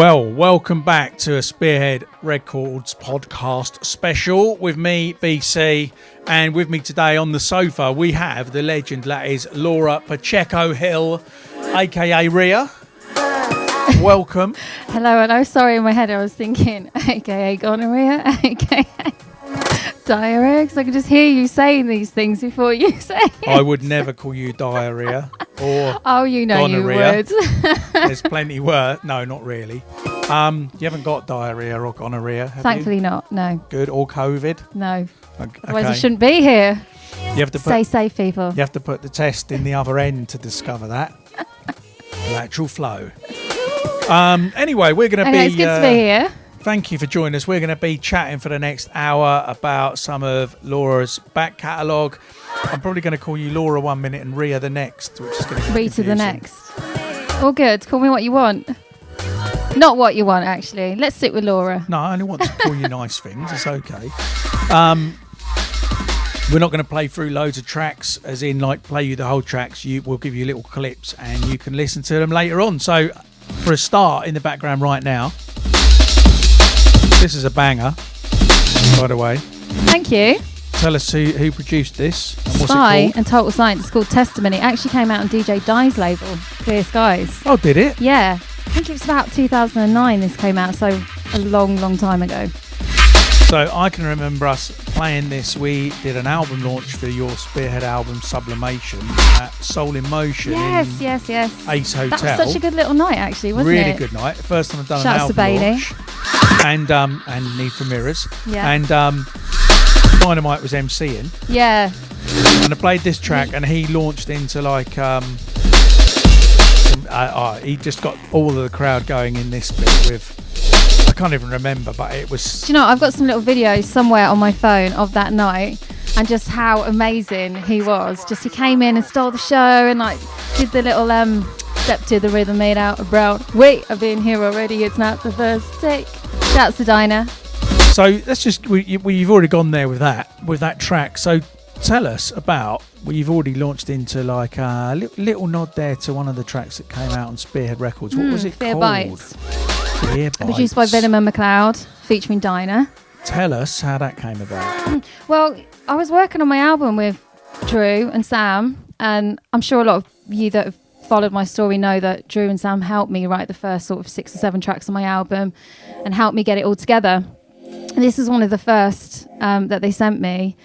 Well, welcome back to a Spearhead Records podcast special with me, BCee, and with me today on the sofa we have the legend that is Laura Pacheco Hill, aka Riya. Welcome. Hello, and I'm sorry, in my head I was thinking aka gonorrhea, aka diarrhea, because I could just hear you saying these things before you say it. I would never call you diarrhea or oh, you know gonorrhea. You would. There's plenty worse. No, not really. You haven't got diarrhea or gonorrhea, have Thankfully you? Not, no. Good. Or COVID? No. Okay. Otherwise you shouldn't be here. You have to Stay safe, people. You have to put the test in the other end to discover that. Lateral flow. Anyway, we're going to be... It's good to be here. Thank you for joining us. We're going to be chatting for the next hour about some of Laura's back catalogue. I'm probably going to call you Laura 1 minute and Riya the next, which is going to be Rita the next. All good. Call me what you want. Not what you want, actually. Let's sit with Laura. No, I only want to call you nice things. It's okay. We're not going to play through loads of tracks, as in like play you the whole tracks. We'll give you little clips and you can listen to them later on. So for a start, in the background right now, this is a banger, by the way. Thank you. Tell us who produced this and what's Spy it called? and Total Science. It's called Testimony. It actually came out on DJ Dye's label, Clear Skies. Oh, did it? Yeah. I think it was about 2009 this came out, so a long, long time ago. So I can remember us playing this. We did an album launch for your Spearhead album Sublimation at Soul in Motion. Yes. Ace Hotel. That was such a good little night, actually, wasn't really it? Really good night. First time I've done Shouts an album to launch. And Need for Mirrors. Yeah. And Dynamite was MCing. Yeah. And I played this track and he launched into like... he just got all of the crowd going in this bit with... I can't even remember, but it was... Do you know, I've got some little videos somewhere on my phone of that night and just how amazing he was. Just he came in and stole the show and like did the little step to the rhythm made out of brown. Wait, I've been here already, it's not the first take. Shouts to Dinah. So let's just... You've already gone there with that track. So tell us about... Well, you've already launched into like a little nod there to one of the tracks that came out on Spearhead Records. What was it Fear called? Bites. Fear Bites. Produced by Venom and McLeod, featuring Dinah. Tell us how that came about. Well, I was working on my album with Drew and Sam, and I'm sure a lot of you that have followed my story know that Drew and Sam helped me write the first sort of 6 or 7 tracks on my album and helped me get it all together. And this is one of the first that they sent me.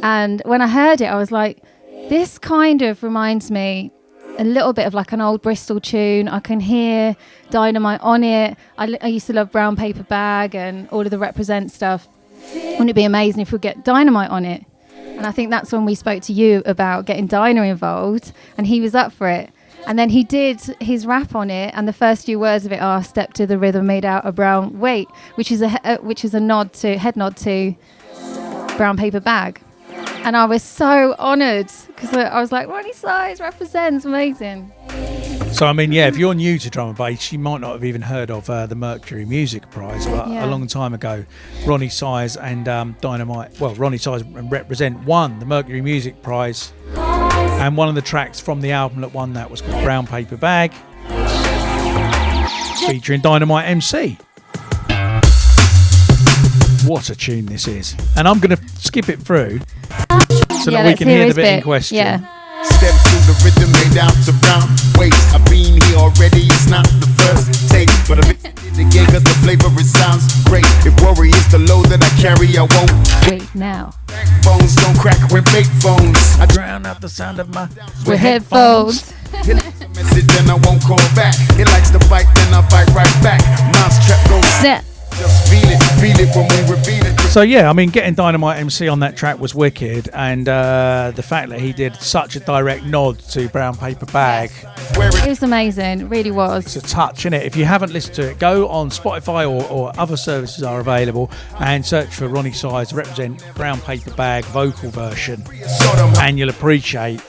And when I heard it, I was like, this kind of reminds me a little bit of like an old Bristol tune. I can hear Dynamite on it. I used to love Brown Paper Bag and all of the Represent stuff. Wouldn't it be amazing if we get Dynamite on it? And I think that's when we spoke to you about getting Dinah involved, and he was up for it. And then he did his rap on it, and the first few words of it are "Step to the rhythm made out of brown weight," which is a head nod to Brown Paper Bag. And I was so honoured because I was like, Ronnie Size represents, amazing. So, I mean, yeah, if you're new to drum and bass, you might not have even heard of the Mercury Music Prize, but a long time ago, Ronnie Size and Dynamite, well, Ronnie Size and Represent won the Mercury Music Prize. And one of the tracks from the album that won that was called Brown Paper Bag, featuring Dynamite MC. What a tune this is. And I'm going to skip it through so that we can hear the bit in question. Yeah. Step to the rhythm made out to brown waist. I've been here already, it's not the first take, but I've been it again cause the flavor it sounds great. If worry is the load that I carry, I won't wait now. Backbones don't crack when fake phones. I Drown out the sound of my with headphones. It likes a message and I won't call back. It likes to bite, then I bite right back. Mouse trap goes Snap. Just feel it when we reveal it. So yeah, I mean, getting Dynamite MC on that track was wicked, and the fact that he did such a direct nod to Brown Paper Bag, it was amazing, it really was. It's a touch, innit? If you haven't listened to it, go on Spotify or other services are available and search for Ronnie Size Represent Brown Paper Bag vocal version, and you'll appreciate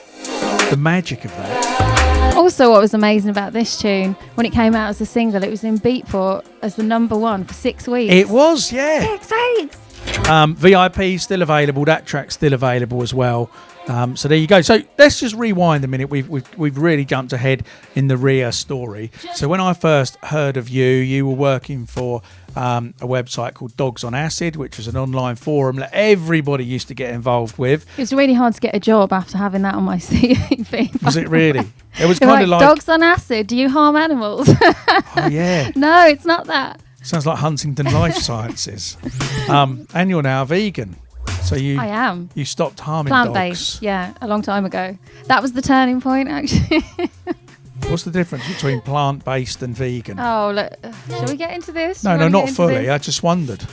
the magic of that. Also, what was amazing about this tune, when it came out as a single, it was in Beatport as the #1 for 6 weeks. It was, yeah. 6 weeks. VIP still available. That track's still available as well. So there you go. So let's just rewind a minute. We've really jumped ahead in the Riya story. So when I first heard of you, you were working for a website called Dogs on Acid, which was an online forum that everybody used to get involved with. It was really hard to get a job after having that on my CV. Was it really? It was They're kind of like Dogs on Acid. Do you harm animals? Oh yeah. No, it's not that. Sounds like Huntington Life Sciences. And you're now vegan. So I am. You stopped harming Plant-based, dogs. yeah, a long time ago. That was the turning point, actually. What's the difference between plant-based and vegan? Oh, look, shall we get into this? No, not fully. I just wondered.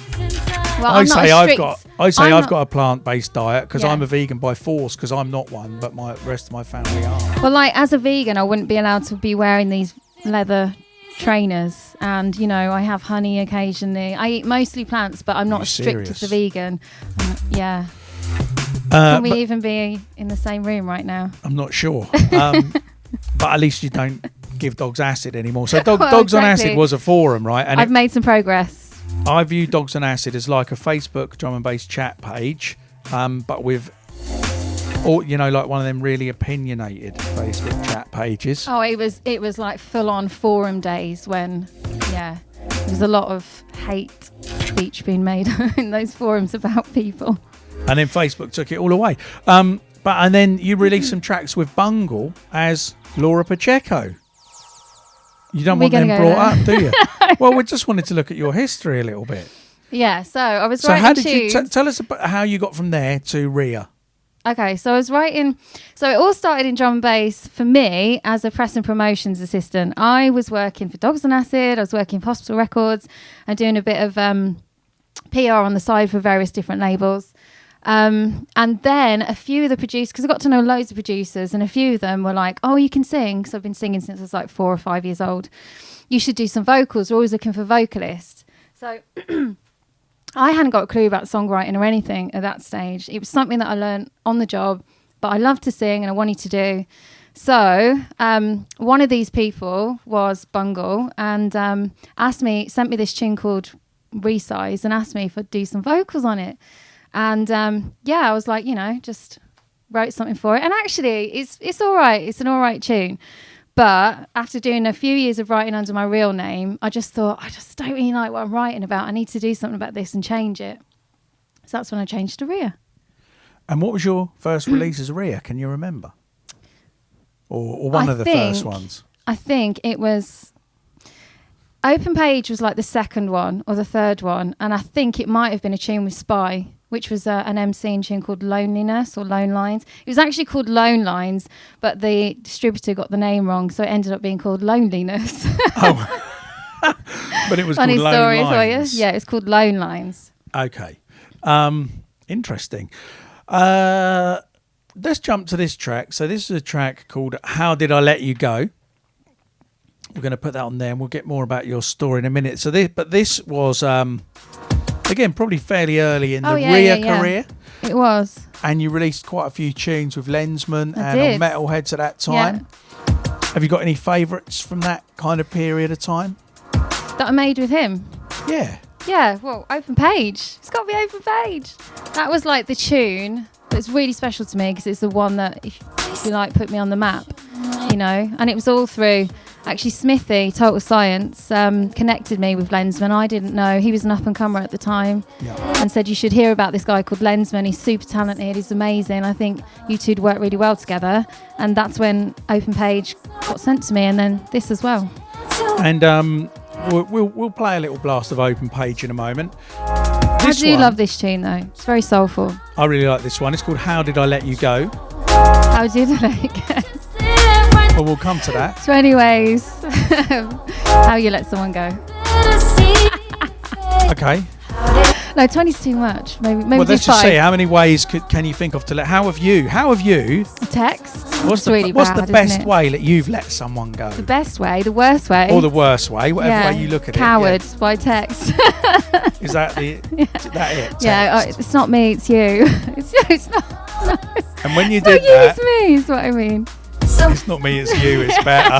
Well, I've got a plant-based diet because Yeah. I'm a vegan by force because I'm not one, but my rest of my family are. Well, like as a vegan, I wouldn't be allowed to be wearing these leather trainers, and I have honey occasionally. I eat mostly plants, but I'm not as strict as a vegan. Yeah. Can we even be in the same room right now? I'm not sure. But at least you don't give dogs acid anymore. So Dogs exactly. on Acid was a forum, right? And I've made some progress. I view Dogs on Acid as like a Facebook drum and bass chat page, but with, or like one of them really opinionated Facebook chat pages. Oh, it was like full on forum days when, there was a lot of hate speech being made in those forums about people. And then Facebook took it all away. And then you released some tracks with Bungle as Laura Pacheco. You don't want them brought up, do you? Well, we just wanted to look at your history a little bit. Yeah, so I was So writing how did tunes. you tell us about how you got from there to Riya? Okay, so I was writing. So it all started in drum and bass for me as a press and promotions assistant. I was working for Dogs on Acid. I was working for Hospital Records and doing a bit of PR on the side for various different labels. And then a few of the producers, because I got to know loads of producers, and a few of them were like, "Oh, you can sing." So I've been singing since I was like 4 or 5 years old. You should do some vocals. We're always looking for vocalists. So I hadn't got a clue about songwriting or anything at that stage. It was something that I learned on the job, but I loved to sing and I wanted to do. So one of these people was Bungle and sent me this tune called Resize and asked me if I'd do some vocals on it. And I was like, just wrote something for it. And actually, it's all right. It's an all right tune. But after doing a few years of writing under my real name, I just thought, I just don't really like what I'm writing about. I need to do something about this and change it. So that's when I changed to Riya. And what was your first release as Riya? Can you remember? Or one of the first ones? I think it was... Open Page was like the second one or the third one. And I think it might have been a tune with Spy, which was an MC tune called Loneliness or Lone Lines. It was actually called Lone Lines, but the distributor got the name wrong, so it ended up being called Loneliness. Oh. But it was Funny called story Lone Lines. for you. Yeah, it's called Lone Lines. Okay. Interesting. Let's jump to this track. So this is a track called How Did I Let You Go? We're going to put that on there and we'll get more about your story in a minute. So this was... again, probably fairly early in the Riya career. It was. And you released quite a few tunes with Lensman I and did. on Metalheads at that time. Yeah. Have you got any favourites from that kind of period of time? That I made with him? Yeah. Yeah, well, Open Page. It's got to be Open Page. That was like the tune that's really special to me because it's the one that, if you like, put me on the map, And it was all through... Actually, Smithy, Total Science, connected me with Lensman. I didn't know. He was an up-and-comer at the time and said, you should hear about this guy called Lensman. He's super talented. He's amazing. I think you two'd work really well together. And that's when Open Page got sent to me, and then this as well. And we'll play a little blast of Open Page in a moment. I do love this tune, though. It's very soulful. I really like this one. It's called How Did I Let You Go? How did I let you go? Well, we'll come to that. So anyways, how you let someone go. Okay. No, 20's too much. Maybe well, let's just just see. How many ways can you think of to let... How have you... A text? What's the best way that you've let someone go? The best way? The worst way? Or the worst way? Whatever way you look at Coward it. by text. Is that it? Text? Yeah, it's not me, it's you. It's not. And when you did that... It's me, is what I mean. It's not me, it's you, it's better.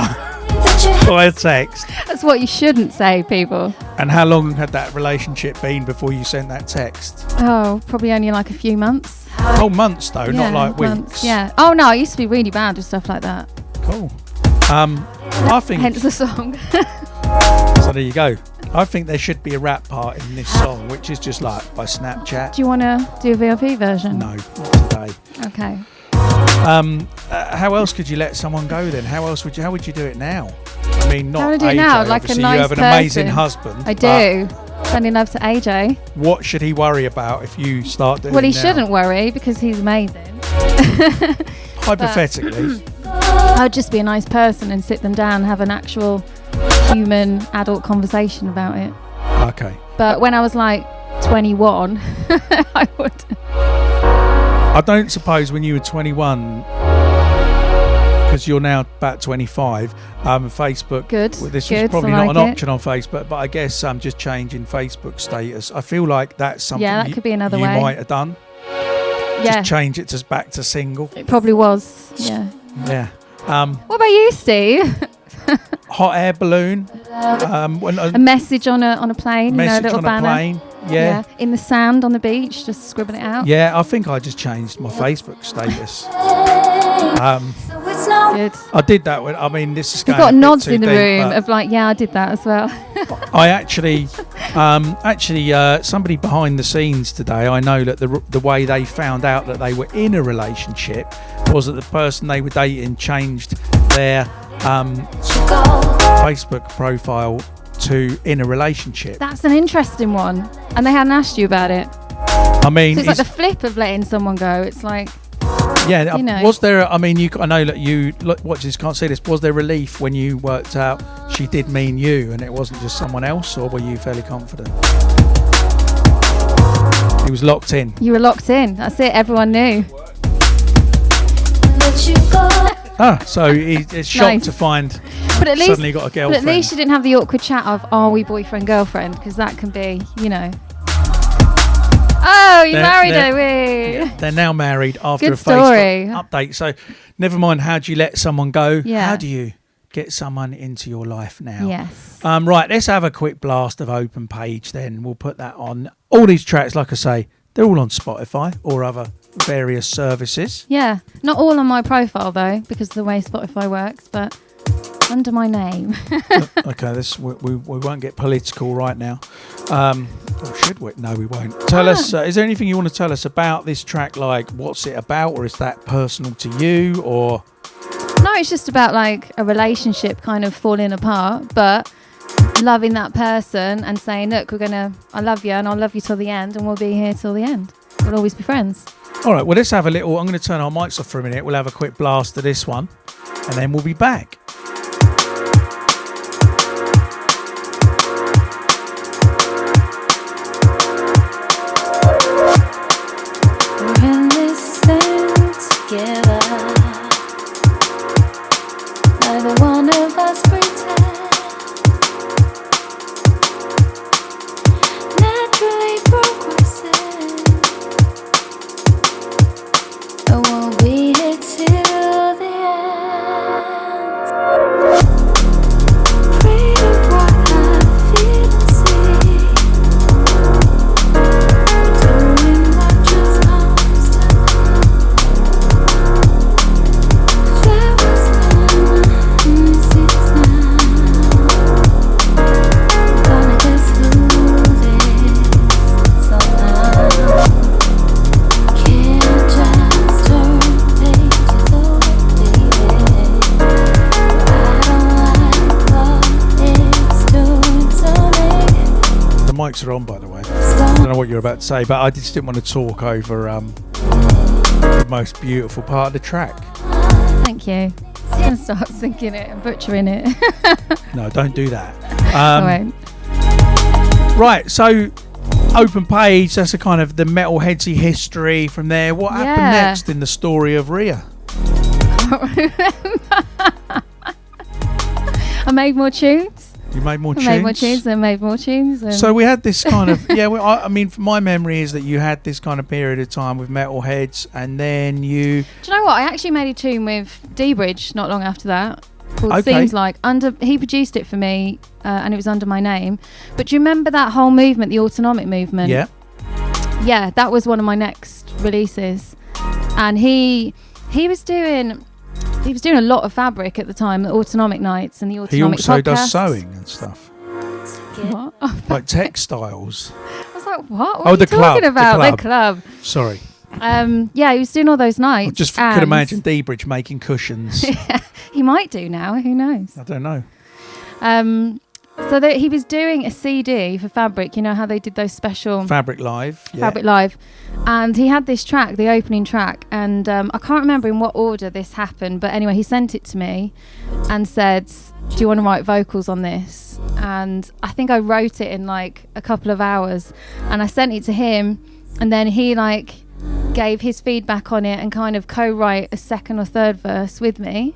Via text. That's what you shouldn't say, people. And how long had that relationship been before you sent that text? Oh, probably only like a few months. Oh, months though, not like weeks. Months, yeah. Oh no, I used to be really bad with stuff like that. Cool. I think. Hence the song. So there you go. I think there should be a rap part in this song, which is just like by Snapchat. Do you want to do a VIP version? No, not today. Okay. How else could you let someone go then? How would you do it now? I mean, not How would I do AJ, it now? Like a obviously nice you have an person. amazing husband. I do. Sending love to AJ. What should he worry about if you start doing Well, he now? shouldn't worry because he's amazing. Hypothetically. I would just be a nice person and sit them down and have an actual human adult conversation about it. Okay. But when I was like 21, I would. I don't suppose when you were 21, because you're now about 25, Facebook. Good. Well, this good, was probably I not like an it. option on Facebook, but I guess just changing Facebook status. I feel like that's something that could be another you way. might have done. Yeah. Just change it to back to single. It probably was. Yeah. Yeah. What about you, Steve? Hot air balloon. A message on a plane. Message little on banner. a plane. Yeah. In the sand on the beach, just scribbling it out. Yeah, I think I just changed my Facebook status. Good. I did that when, I mean, this is You've going got a bit nods too in the deep, room but of like, yeah, I did that as well. I actually, somebody behind the scenes today, I know that the way they found out that they were in a relationship was that the person they were dating changed their Facebook profile to in a relationship. That's an interesting one. And they hadn't asked you about it. I mean, So it's like the flip of letting someone go. It's like, yeah, you know. was there, I mean, I know that you watchers can't see this, was there relief when you worked out she did mean you and it wasn't just someone else, or were you fairly confident? He was locked in. you were locked in. That's it. Everyone knew. So he's shocked Nice. to find But at least, suddenly got a girlfriend. But at least you didn't have the awkward chat of, are we boyfriend, girlfriend? Because that can be, you know. Oh, you married her. Wee. They're now married after Good a story. Facebook update. So never mind how do you let someone go. Yeah. How do you get someone into your life now? Yes. Right, let's have a quick blast of Open Page then. We'll put that on. All these tracks, like I say, they're all on Spotify or other various services. Yeah. Not all on my profile, though, because of the way Spotify works, but under my name. Okay, we won't get political right now. Or should we? No, we won't. Tell us, is there anything you want to tell us about this track? Like, what's it about? Or is that personal to you? Or No, it's just about like a relationship kind of falling apart, but loving that person and saying, look, I love you and I'll love you till the end and we'll be here till the end. We'll always be friends. all right, well, let's have a little. I'm going to turn our mics off for a minute. We'll have a quick blast of this one, and then we'll be back. We're in this thing together. Neither one of us pretend. Naturally progressing. And we'll be here till the end. Free to walk, I feel and see. Doing what just comes to there was then, this is now. Gonna get through this somehow. Can't just turn pages over, baby. I don't like what it's doing to me. The mics are on, by the way. I don't know what you're about to say, but I just didn't want to talk over the most beautiful part of the track. Thank you. I'm going to start singing it and butchering it. No, don't do that. I won't. Right, so Open Page, that's a kind of the metalheadsy history from there. What happened Yeah. next in the story of Riya? I made more tunes. You made more I tunes? made more tunes and made more tunes. And So we had this kind of, yeah, well, I mean, from my memory is that you had this kind of period of time with metalheads, and then you, do you know what? I actually made a tune with D-Bridge not long after that. called Okay. Seems Like. He produced it for me, and it was under my name. But do you remember that whole movement, the autonomic movement? Yeah. Yeah, that was one of my next releases. And he was doing a lot of fabric at the time, the autonomic nights and the He autonomic also podcasts. does sewing and stuff, What? like textiles. I was like, what? What Oh, are you the club, talking the about? The club. club. Sorry, Yeah, he was doing all those I nights. just could and imagine Debridge making cushions. He might do now. Who knows? I don't know. So that he was doing a CD for Fabric. You know how they did those special Fabric Live. Yeah. Fabric Live, and he had this track, the opening track, and I can't remember in what order this happened, but anyway, he sent it to me and said, "Do you want to write vocals on this?" And I think I wrote it in like a couple of hours, and I sent it to him, and then he like gave his feedback on it and kind of co-write a second or third verse with me.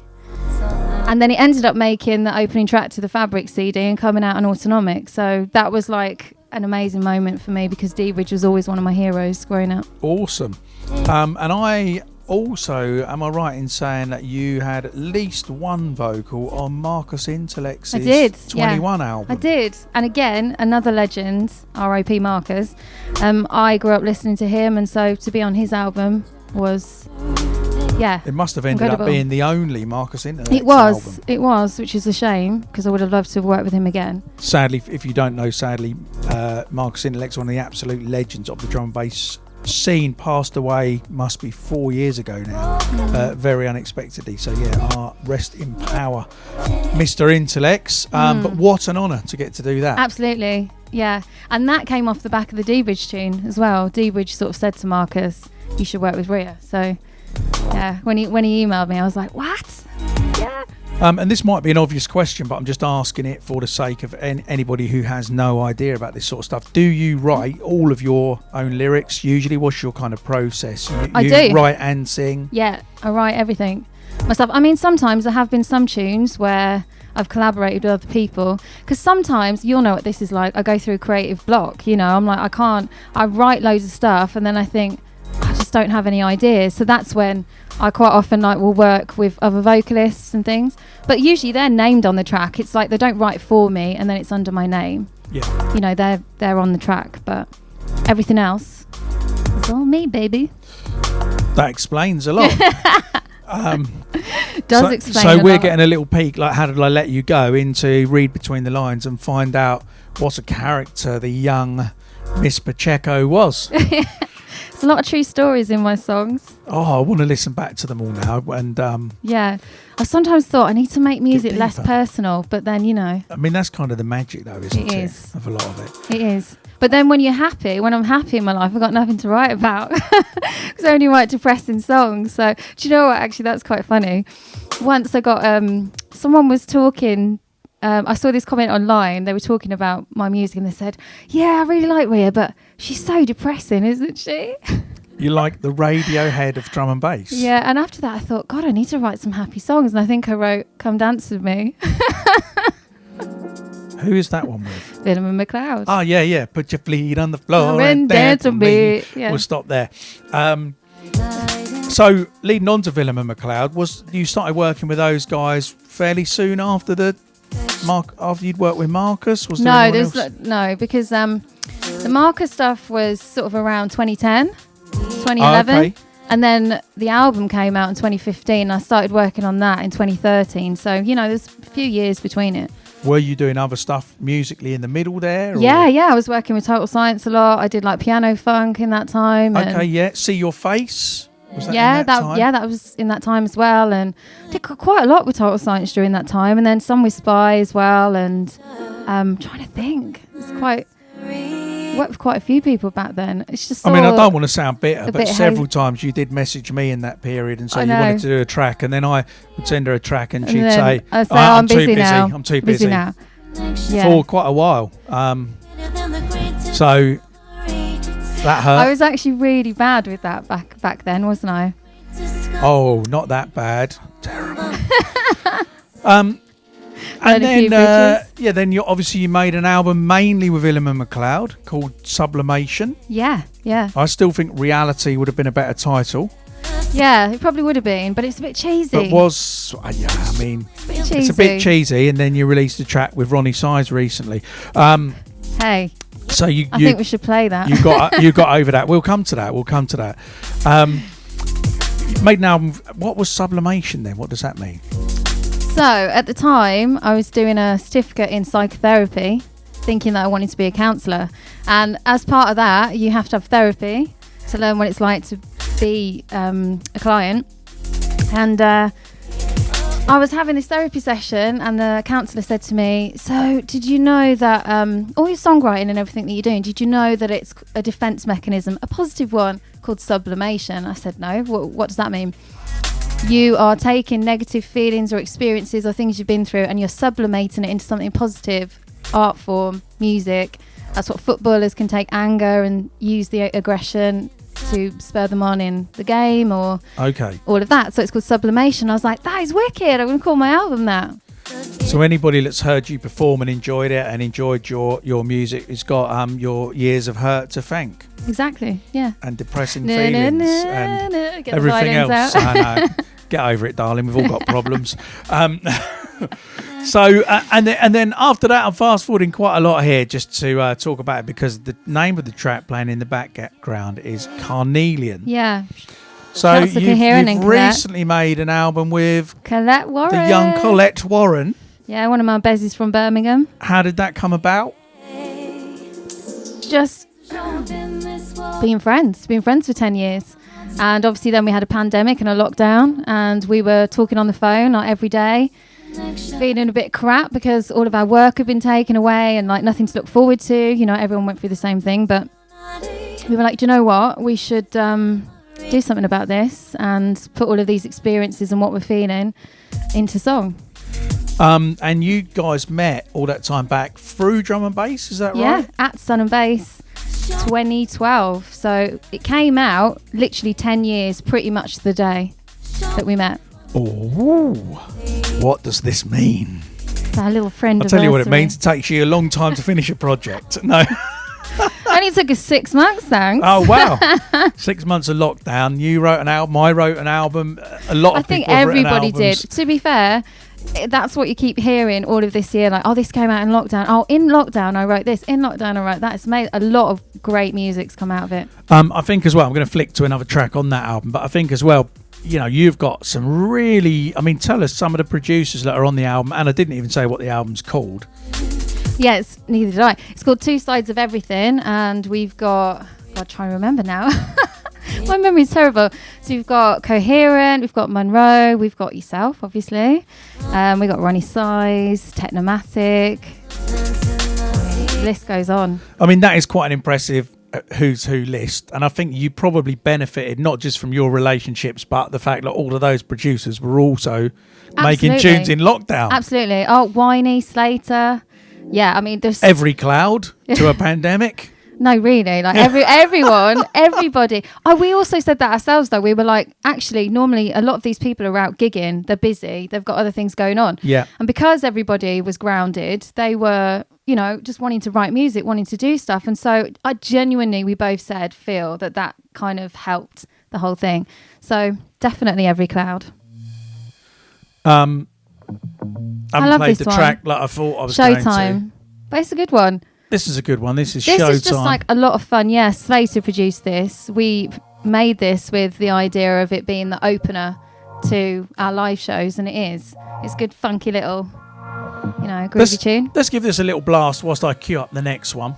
And then he ended up making the opening track to the Fabric CD and coming out on autonomic. So that was like an amazing moment for me, because Debridge was always one of my heroes growing up. Awesome. And I also, am I right in saying that you had at least one vocal on Marcus Intellect's I did, 21 album? I did. And again, another legend, R.I.P. Marcus. I grew up listening to him, and so to be on his album was, yeah. It must have ended Incredible. up being the only Marcus Intellect album. It was, which is a shame, because I would have loved to have worked with him again. Sadly, if you don't know, Marcus Intellect's one of the absolute legends of the drum and bass scene. Passed away, must be 4 years ago now, very unexpectedly. So yeah, rest in power, Mr. Intellects. But what an honour to get to do that. Absolutely, yeah. And that came off the back of the Debridge tune as well. Debridge sort of said to Marcus, "You should work with Riya." So yeah, when he emailed me, I was like, "What?" Yeah. And this might be an obvious question, but I'm just asking it for the sake of anybody who has no idea about this sort of stuff. Do you write all of your own lyrics usually? What's your kind of process? I You do. write and sing? Yeah, I write everything myself. I mean, sometimes there have been some tunes where I've collaborated with other people, because sometimes, you'll know what this is like, I go through a creative block, you know, I'm like, I write loads of stuff and then I think, I just don't have any ideas. So that's when I quite often will work with other vocalists and things, but usually they're named on the track. It's like they don't write for me and then it's under my name. Yeah. You know, they're on the track, but everything else, it's all me, baby. That explains a lot. Does explain so a we're lot. getting a little peek, like How Did I Let You Go, into read between the lines and find out what a character the young Miss Pacheco was. There's a lot of true stories in my songs. Oh, I want to listen back to them all now. And Yeah, I sometimes thought I need to make music less deeper. personal, but then, you know, I mean, that's kind of the magic, though, isn't it? It is. Of a lot of it. it is. But then when I'm happy in my life, I've got nothing to write about, because I only write depressing songs. So do you know what? Actually, that's quite funny. Once I got someone was talking. I saw this comment online. They were talking about my music and they said, "Yeah, I really like Riya, but she's so depressing, isn't she?" You're like the Radiohead of drum and bass. Yeah. And after that, I thought, God, I need to write some happy songs. And I think I wrote "Come Dance with Me." Who is that one with? William McLeod. Oh, yeah. Put your feet on the floor And dance with me. Yeah. We'll stop there. So leading on to Willem and McLeod, was you started working with those guys fairly soon after after you'd worked with Marcus? Was there anyone else? No, because the Marcus stuff was sort of around 2010, 2011. Oh, okay. And then the album came out in 2015. I started working on that in 2013. So, you know, there's a few years between it. Were you doing other stuff musically in the middle there? Or? Yeah. I was working with Total Science a lot. I did like piano funk in that time. Okay, yeah. See Your Face? Was that Yeah, in that time? that was in that time as well. And I did quite a lot with Total Science during that time. And then some with Spy as well. And I'm trying to think. It's worked with quite a few people back then. It's just I mean, I don't want to sound bitter, but bit several times you did message me in that period and say I you know. wanted to do a track, and then I would send her a track and she'd then say, I'd say, "Oh, I'm too busy now. I'm too busy." now. Yeah. For quite a while. So that hurt. I was actually really bad with that back then, wasn't I? Oh, not that bad. Terrible. Learn And a few then, bridges. then you made an album mainly with Willem and McLeod called Sublimation. Yeah. I still think Reality would have been a better title. Yeah, it probably would have been, but it's a bit cheesy. But was yeah, I mean, cheesy. it's a bit cheesy. And then you released a track with Ronnie Size recently. Hey, So I think we should play that. you got over that. We'll come to that. Made an album. What was sublimation then? What does that mean? So at the time, I was doing a certificate in psychotherapy, thinking that I wanted to be a counsellor. And as part of that, you have to have therapy to learn what it's like to be a client. And I was having this therapy session, and the counsellor said to me, so did you know that all your songwriting and everything that you're doing, did you know that it's a defence mechanism, a positive one called sublimation? I said, no. What does that mean? You are taking negative feelings or experiences or things you've been through, and you're sublimating it into something positive, art form, music. That's what footballers can take anger and use the aggression to spur them on in the game, or all of that. So it's called sublimation. I was like, that is wicked. I'm going to call my album that. So anybody that's heard you perform and enjoyed it and enjoyed your music has got your years of hurt to thank. Exactly, yeah. And depressing feelings and Get everything else. out. I know. Get over it, darling. We've all got problems. So and then after that, I'm fast forwarding quite a lot here just to talk about it, because the name of the track playing in the background is Carnelian. Yeah. So you've recently made an album with Colette Warren. the young Colette Warren. Yeah, one of my bezies from Birmingham. How did that come about? Just being friends for 10 years. And obviously then we had a pandemic and a lockdown, and we were talking on the phone like every day, feeling a bit crap because all of our work had been taken away and like nothing to look forward to. You know, everyone went through the same thing, but we were like, do you know what? We should do something about this and put all of these experiences and what we're feeling into song. And you guys met all that time back through drum and bass, is that right? Yeah, at Sun and Bass 2012. So it came out literally 10 years, pretty much the day that we met. Oh, what does this mean? It's our little friend. I'll tell you what it means. It takes you a long time to finish a project. No. Only took us 6 months, thanks. Oh, wow. 6 months of lockdown. You wrote an album. I wrote an album. A lot of people have written albums. I think everybody did. To be fair, that's what you keep hearing all of this year. Like, oh, this came out in lockdown. Oh, in lockdown, I wrote this. In lockdown, I wrote that. It's made a lot of great music's come out of it. I think as well, I'm going to flick to another track on that album, but I think as well, you know, you've got some really, I mean, tell us some of the producers that are on the album, and I didn't even say what the album's called. Yes, neither did I. It's called Two Sides of Everything, and we've got, God, try and remember now. My memory's terrible. So we've got Coherent, we've got Monroe, we've got yourself, obviously. We've got Ronnie Size, Technomatic. The list goes on. I mean, that is quite an impressive who's who list, and I think you probably benefited not just from your relationships, but the fact that all of those producers were also making tunes in lockdown. Absolutely. Oh, Whiny, Slater. Yeah, I mean, there's every cloud to a pandemic. No, really, like everyone, everybody. Oh, we also said that ourselves, though. We were like, actually, normally a lot of these people are out gigging. They're busy. They've got other things going on. Yeah. And because everybody was grounded, they were, you know, just wanting to write music, wanting to do stuff. And so I genuinely, we both said, feel that kind of helped the whole thing. So definitely every cloud. I love played this the one. track like I thought I was going to. Showtime. But it's a good one. This is a good one. This is Showtime. Showtime. This is just like a lot of fun. Yeah, Slater produced this. We made this with the idea of it being the opener to our live shows, and it is. It's a good, funky little, you know, groovy tune. Let's give this a little blast whilst I queue up the next one.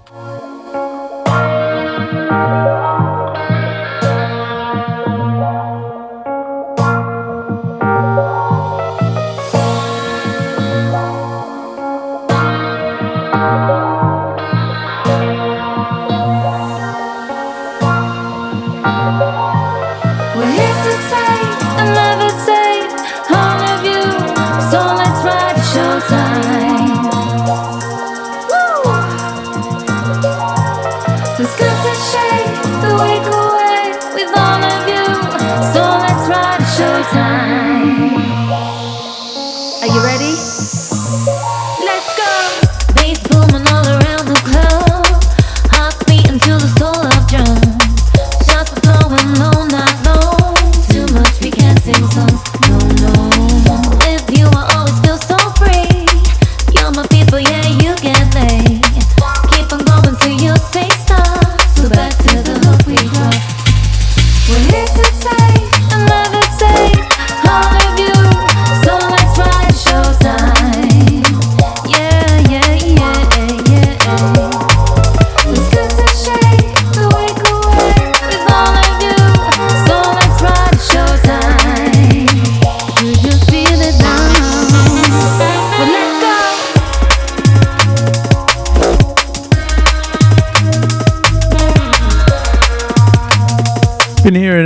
Are you ready? Let's go! Bass booming all around the club, hearts beating to the soul of drums. Shots are flowing all night long.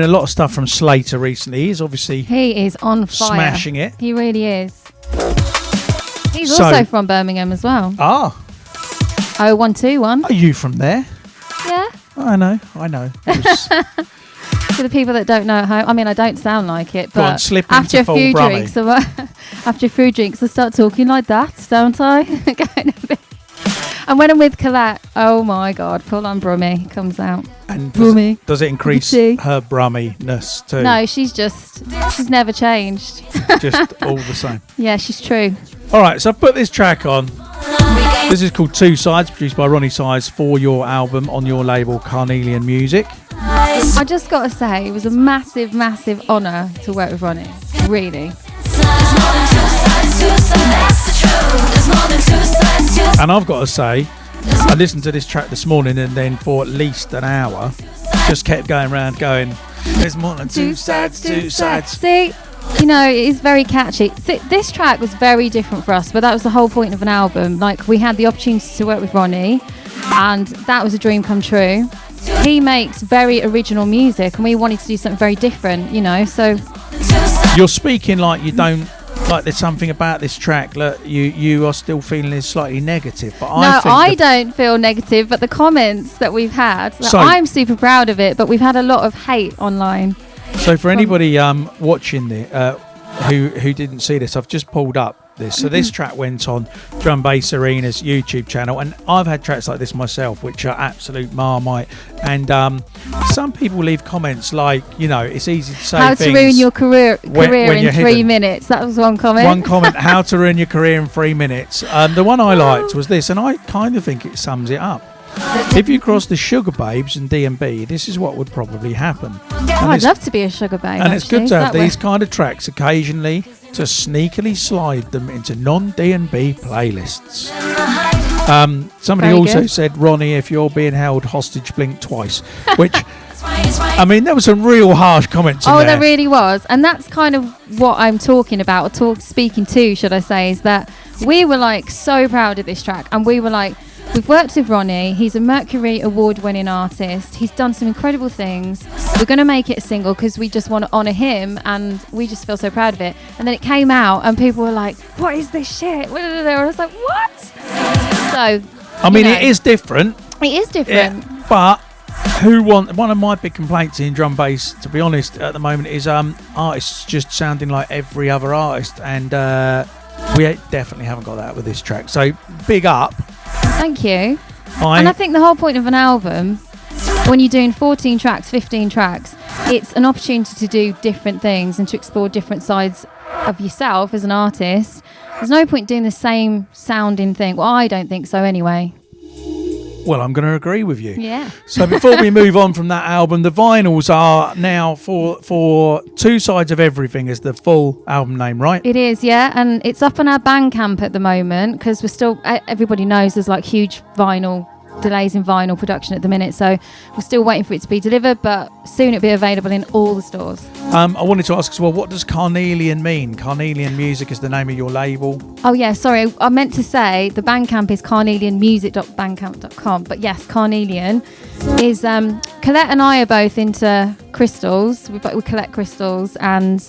a lot of stuff from Slater recently. He's obviously He is on fire. smashing it. He really is. He's So- also from Birmingham as well. Ah, 0121. are you from there? Yeah. I know. It was- For the people that don't know at home, I mean, I don't sound like it, Go on, but slip after into a full few Brummy. drinks, after a few drinks, I start talking like that, don't I? Going a bit- And when I'm with Colette, oh my God, full on Brummy comes out. and Brummy. does it increase BCee. her brumminess too? No, she's never changed. Just all the same. Yeah, she's true. All right, so I've put this track on. This is called Two Sides, produced by Ronnie Size for your album on your label Carnelian Music. I just got to say, it was a massive, massive honour to work with Ronnie. Really. And I've got to say, I listened to this track this morning and then for at least an hour, just kept going around going, there's more than two sides, two sides. See, you know, it is very catchy. This track was very different for us, but that was the whole point of an album. Like, we had the opportunity to work with Ronnie, and that was a dream come true. He makes very original music, and we wanted to do something very different, you know, so... You're speaking like you don't, like there's something about this track that you are still feeling is slightly negative. But I don't feel negative, but the comments that we've had, like, So- I'm super proud of it, but we've had a lot of hate online. So for anybody watching the who didn't see this, I've just pulled up this. So this track went on Drum Bass Arena's YouTube channel, and I've had tracks like this myself, which are absolute marmite. And some people leave comments like, you know, it's easy to say How things. to ruin your career when in you're 3 hidden. minutes. That was one comment. One comment, how to ruin your career in 3 minutes. The one I liked was this, and I kind of think it sums it up. If you cross the Sugar Babes and D&B, this is what would probably happen. Oh, I'd love to be a sugar babe. And it's good actually. to have That these way- kind of tracks occasionally to sneakily slide them into non-D&B playlists. Somebody Very also good. said, Ronnie, if you're being held hostage, blink twice. Which, I mean, there were some real harsh comments in Oh, there. there really was. And that's kind of what I'm talking about, or speaking to, should I say, is that we were like so proud of this track. And we were like, we've worked with Ronnie. He's a Mercury award-winning artist. He's done some incredible things. We're going to make it a single because we just want to honour him, and we just feel so proud of it. And then it came out, and people were like, what is this shit? And I was like, what? So, I mean, you know, it is different. It is different. But one of my big complaints in drum bass, to be honest, at the moment is artists just sounding like every other artist, and we definitely haven't got that with this track. So big up. Thank you. And I think the whole point of an album, when you're doing 14 tracks, 15 tracks, it's an opportunity to do different things and to explore different sides of yourself as an artist. There's no point doing the same sounding thing. Well, I don't think so anyway. Well, I'm going to agree with you. Yeah. So before we move on from that album, the vinyls are now for Two Sides of Everything is the full album name, right? It is, yeah. And it's up on our Bandcamp at the moment because we're still, everybody knows there's like huge delays in vinyl production at the minute. So we're still waiting for it to be delivered, but soon it'll be available in all the stores. I wanted to ask as well, what does Carnelian mean? Carnelian Music is the name of your label. Oh yeah, sorry, I meant to say the Bandcamp is carnelianmusic.bandcamp.com, but yes, Carnelian is Colette and I are both into crystals. We collect crystals, and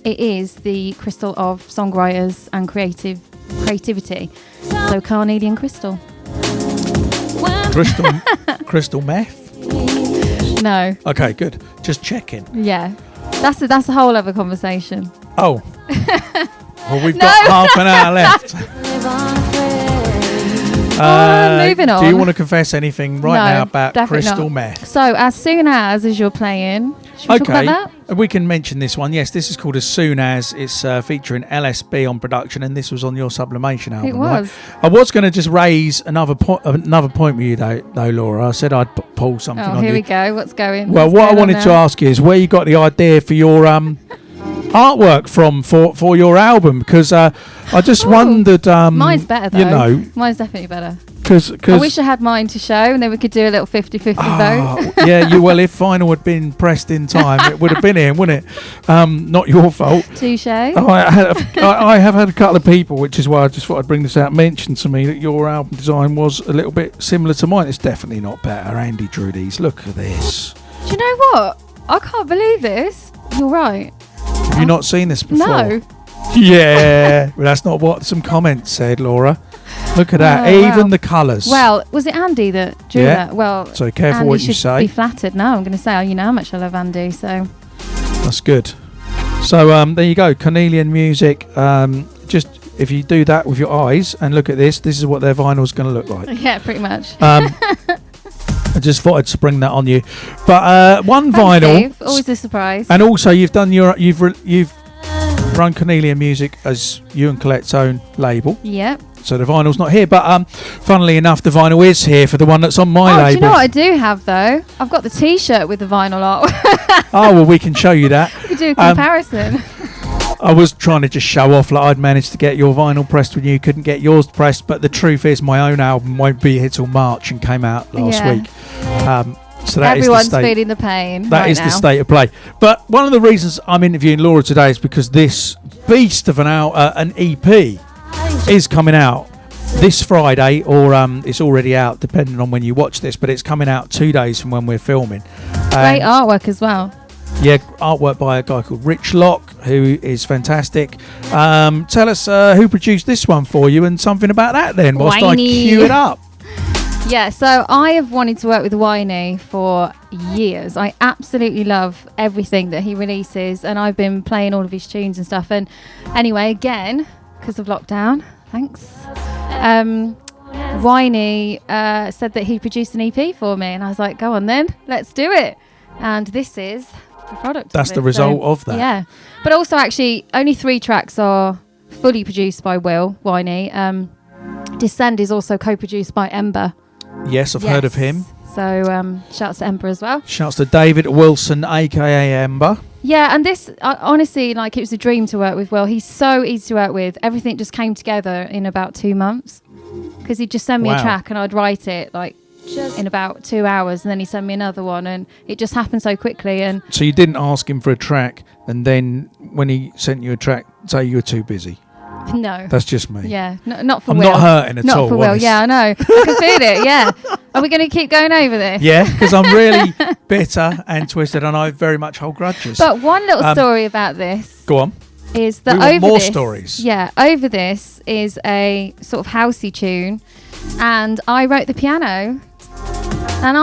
it is the crystal of songwriters and creativity. So Carnelian crystal. Crystal meth? No. Okay, good. Just checking. Yeah. That's a whole other conversation. Oh. Well, we've got half an hour left. Moving on. Do you want to confess anything right now about definitely crystal not. meth? So, as soon as you're playing, should we talk about that? We can mention this one. Yes, this is called As Soon As. It's featuring LSB on production, and this was on your Sublimation album. It was. Right? I was going to just raise another point with you, though, Laura. I said I'd pull something on you. Oh, here we go. What's going? Well, what's what I going on wanted to now? ask you is where you got the idea for your artwork from for your album, because I just wondered. Mine's better though. You know, mine's definitely better. because I wish I had mine to show, and then we could do a little 50-50 vote. yeah, well, if vinyl had been pressed in time, it would have been here, wouldn't it? Not your fault. Touche. I have had a couple of people, which is why I just thought I'd bring this out, mention to me that your album design was a little bit similar to mine. It's definitely not better. Andy drew these. Look at this. Do you know what? I can't believe this. You're right. Have you not seen this before? No. Yeah. Well, that's not what some comments said, Laura. Look at that. Oh, Even wow. the colours. Well, was it Andy that drew Yeah. that? Well, So careful Andy what you should say. be flattered. No, I'm going to say, you know how much I love Andy. So That's good. So there you go. Cornelian Music. Just if you do that with your eyes and look at this is what their vinyl's going to look like. yeah, pretty much. I just thought I'd spring that on you. But one Thanks, vinyl. Steve. Always a surprise. And also you've run Cornelian Music as you and Colette's own label. Yep. So the vinyl's not here, but funnily enough, the vinyl is here for the one that's on my label. Do you know what I do have though? I've got the T-shirt with the vinyl art. Oh well, we can show you that. We could do a comparison. I was trying to just show off like I'd managed to get your vinyl pressed when you couldn't get yours pressed, but the truth is my own album won't be here till March and came out last week. So that Everyone's is the state. feeling the pain. That right is now. the state of play. But one of the reasons I'm interviewing Laura today is because this beast of an EP is coming out this Friday, or it's already out depending on when you watch this, but it's coming out 2 days from when we're filming. Great artwork as well. Yeah, artwork by a guy called Rich Locke, who is fantastic. Tell us who produced this one for you and something about that then, whilst Whiny. I cue it up. Yeah, so I have wanted to work with Whiny for years. I absolutely love everything that he releases, and I've been playing all of his tunes and stuff. And anyway, again, because of lockdown, thanks, Whiny said that he produced an EP for me, and I was like, go on then, let's do it. And this is the product. That's of the it. result of that. Yeah, but also actually only 3 tracks are fully produced by Whiny. Descend is also co-produced by Ember. Yes, I've heard of him. So shouts to Ember as well. Shouts to David Wilson, aka Ember. Yeah, and this, honestly, like, it was a dream to work with Will. He's so easy to work with. Everything just came together in about 2 months. Because he'd just send me a track and I'd write it, like, in about 2 hours. And then he'd send me another one. And it just happened so quickly. And so you didn't ask him for a track, and then when he sent you a track, say you were too busy. no. That's just me. Yeah, not for I'm Will. not hurting at not all. Not for Will, honest. yeah, I know. I can feel it, yeah. Are we going to keep going over this? Yeah, because I'm really bitter and twisted, and I very much hold grudges. But one little story about this Go on. is that We want over more this, stories. Yeah, over this is a sort of housey tune, and I wrote the piano. And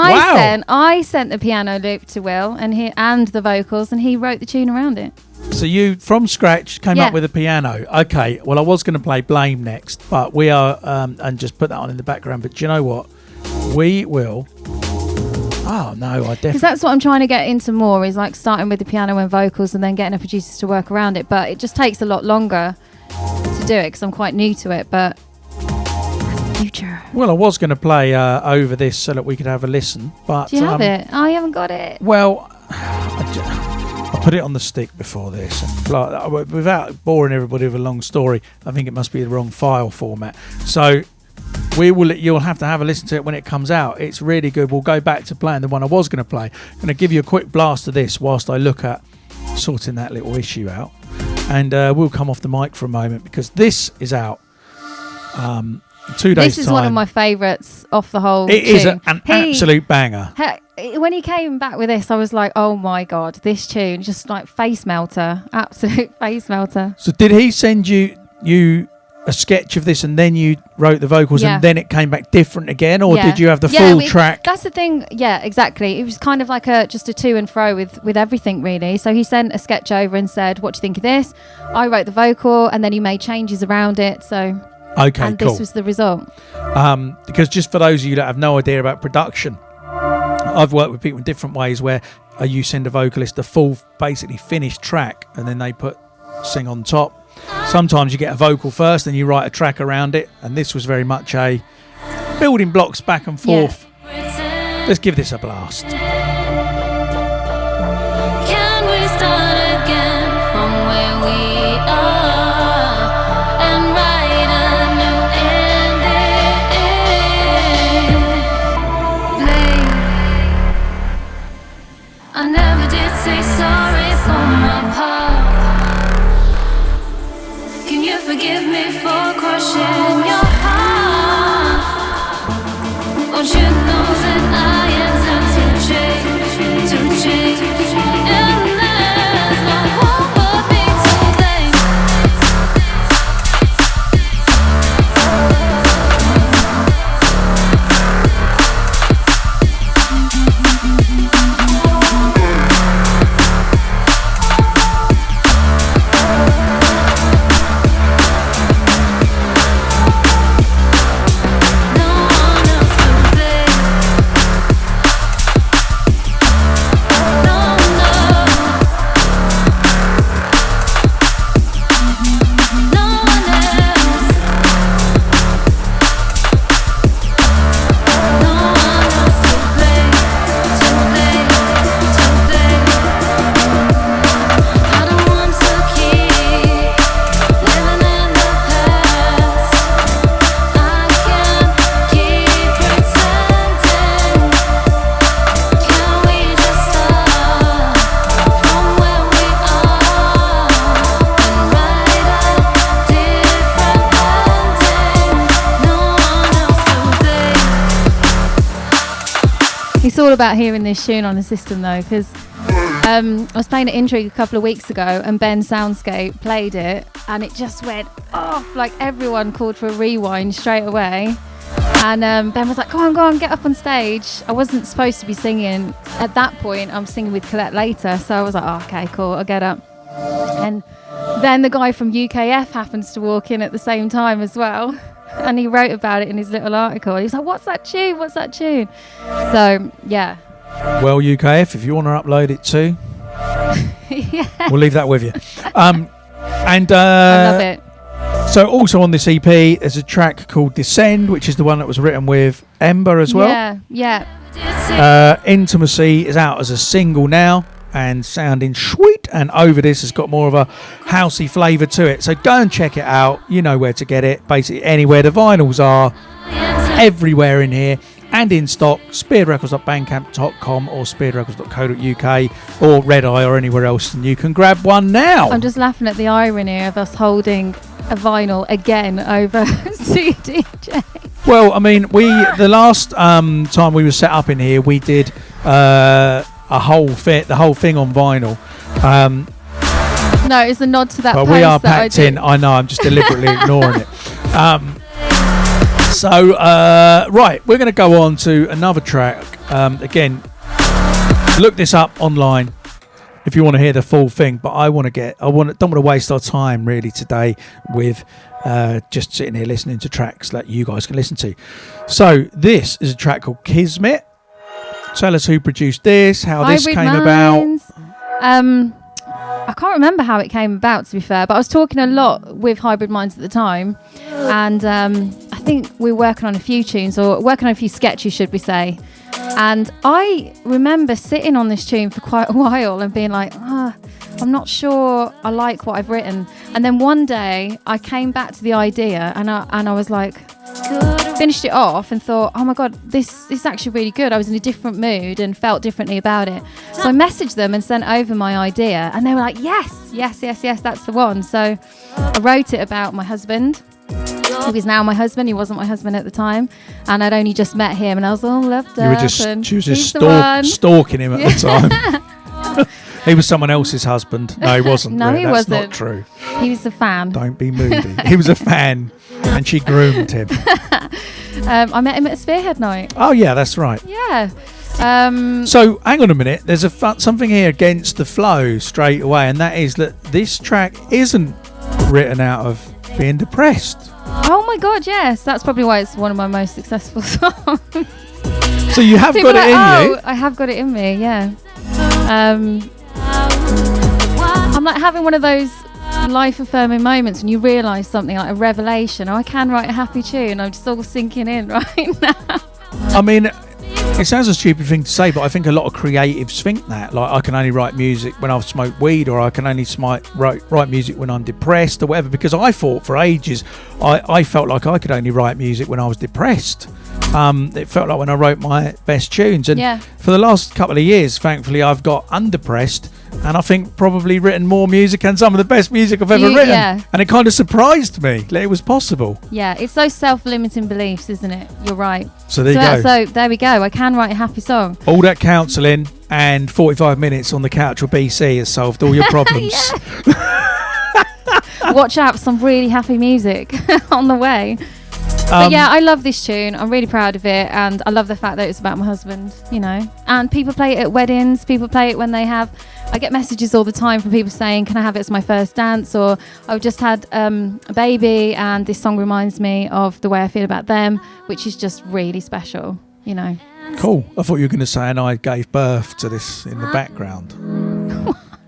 I sent the piano loop to Will and the vocals, and he wrote the tune around it. So you, from scratch, came up with a piano. Okay, well, I was going to play Blame next, but we are, and just put that on in the background. But do you know what? We will. Oh, no, I definitely. Because that's what I'm trying to get into more, is like starting with the piano and vocals and then getting a producer to work around it. But it just takes a lot longer to do it because I'm quite new to it. But that's the future. Well, I was going to play over this so that we could have a listen. But do you have it? I haven't got it. Well, I put it on the stick before this. And without boring everybody with a long story, I think it must be the wrong file format. So you'll have to have a listen to it when it comes out. It's really good. We'll go back to playing the one I was going to play. I'm going to give you a quick blast of this whilst I look at sorting that little issue out. And we'll come off the mic for a moment because this is out 2 days' time. This is one of my favourites off the whole It tune. is an absolute banger. When he came back with this, I was like, oh my God, this tune, just like face melter. Absolute face melter. So did he send you a sketch of this and then you wrote the vocals and then it came back different again, or did you have the full track? That's the thing. Yeah, exactly. It was kind of like just a to and fro with everything, really. So he sent a sketch over and said, what do you think of this? I wrote the vocal and then he made changes around it. So okay, and cool. This was the result. Because just for those of you that have no idea about production, I've worked with people in different ways where you send a vocalist a full, basically finished track and then they sing on top. Sometimes you get a vocal first and you write a track around it, and this was very much a building blocks back and forth. Yeah. Let's give this a blast. Can we start again from where we are and write a new ending? I never did say sorry for my part. Can you forgive me for crushing your heart? Won't you know that I intend to change? It's all about hearing this tune on the system though, because I was playing at Intrigue a couple of weeks ago and Ben Soundscape played it and it just went off. Like everyone called for a rewind straight away. And Ben was like, go on, get up on stage. I wasn't supposed to be singing. At that point, I'm singing with Colette Later. So I was like, oh, okay, cool, I'll get up. And then the guy from UKF happens to walk in at the same time as well. And he wrote about it in his little article. He was like, what's that tune? So, yeah. Well, UKF, if you want to upload it too, Yeah. we'll leave that with you. And I love it. So also on this EP, there's a track called Descend, which is the one that was written with Ember as well. Yeah. Intimacy is out as a single now and sounding sweet, and Over This has got more of a housey flavour to it. So go and check it out. You know where to get it. Basically anywhere the vinyls are, everywhere in here and in stock. spearheadrecords.bandcamp.com or spearheadrecords.co.uk or Red Eye or anywhere else, and you can grab one now. I'm just laughing at the irony of us holding a vinyl again over CDJ. Well, I mean, the last time we were set up in here, we did the whole thing on vinyl. No, it's a nod to that. But we are packed in. I know. I'm just deliberately ignoring it. Right, we're going to go on to another track. Again, look this up online if you want to hear the full thing. But don't want to waste our time really today with just sitting here listening to tracks that you guys can listen to. So this is a track called Kismet. Tell us who produced this, how this came about. I can't remember how it came about, to be fair, but I was talking a lot with Hybrid Minds at the time, and I think we were working on a few tunes, or working on a few sketches, should we say. And I remember sitting on this tune for quite a while and being like, I'm not sure I like what I've written. And then one day I came back to the idea and I was like, finished it off and thought, oh my God, this is actually really good. I was in a different mood and felt differently about it. So I messaged them and sent over my idea and they were like, yes, that's the one. So I wrote it about my husband, who is now my husband. He wasn't my husband at the time, and I'd only just met him and I was all loved up. She was just stalking him at the time. He was someone else's husband. No, he wasn't. No, he wasn't. That's not true. He was a fan. Don't be moody. He was a fan and she groomed him. I met him at a Spearhead night. Oh yeah, that's right. Yeah. So hang on a minute. There's something here against the flow straight away, and that is that this track isn't written out of being depressed. Oh my God, yes. That's probably why it's one of my most successful songs. So you have got it in you. I have got it in me, yeah. I'm like having one of those life-affirming moments when you realise something, like a revelation. Oh, I can write a happy tune. I'm just all sinking in right now. I mean, it sounds a stupid thing to say, but I think a lot of creatives think that. Like, I can only write music when I've smoked weed, or I can only write music when I'm depressed or whatever, because I thought for ages, I felt like I could only write music when I was depressed. It felt like when I wrote my best tunes. And for the last couple of years, thankfully, I've got undepressed, and I think probably written more music and some of the best music I've ever written. Yeah. And it kind of surprised me that it was possible. Yeah, it's those self-limiting beliefs, isn't it? You're right. So there you go. So there we go. I can write a happy song. All that counselling and 45 minutes on the couch with BCee has solved all your problems. Watch out for some really happy music on the way. But yeah, I love this tune. I'm really proud of it, and I love the fact that it's about my husband, you know. And people play it at weddings, people play it when they have... I get messages all the time from people saying, can I have it as my first dance? Or I've just had a baby and this song reminds me of the way I feel about them, which is just really special, you know. Cool. I thought you were going to say, and I gave birth to this in the background.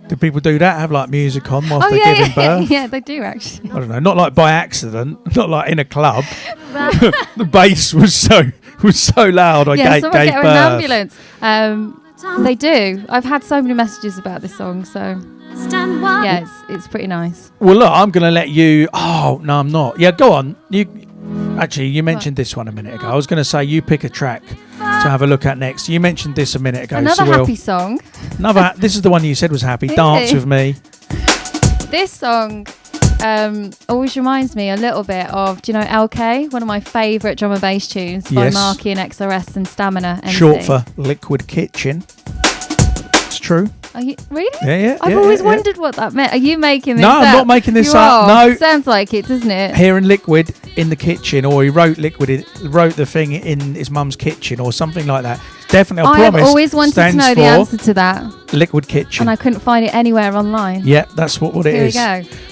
Do people do that? Have like music on whilst they're giving birth? Yeah, they do actually. I don't know. Not like by accident. Not like in a club. The bass was so loud. I gave birth. An ambulance. They do. I've had so many messages about this song, so yeah, it's pretty nice. Well, look, I'm going to let you. Oh no, I'm not. Yeah, go on. You mentioned this one a minute ago. I was going to say you pick a track to have a look at next. You mentioned this a minute ago. Another happy song. This is the one you said was happy. Dance with me. This song always reminds me a little bit of, do you know LK? One of my favourite drum and bass tunes by Yes. Marky and XRS and Stamina MC. Short for Liquid Kitchen. It's true. Are you really? Yeah. I've always wondered what that meant. Are you making this No, up? I'm not making this You up. are. No. Sounds like it, doesn't it? Hearing Liquid in the kitchen, or he wrote wrote the thing in his mum's kitchen, or something like that. Definitely, I I have promise. always wanted to stands know the for answer to that, Liquid Kitchen. and I couldn't find it anywhere online. Yeah, that's what it Here is.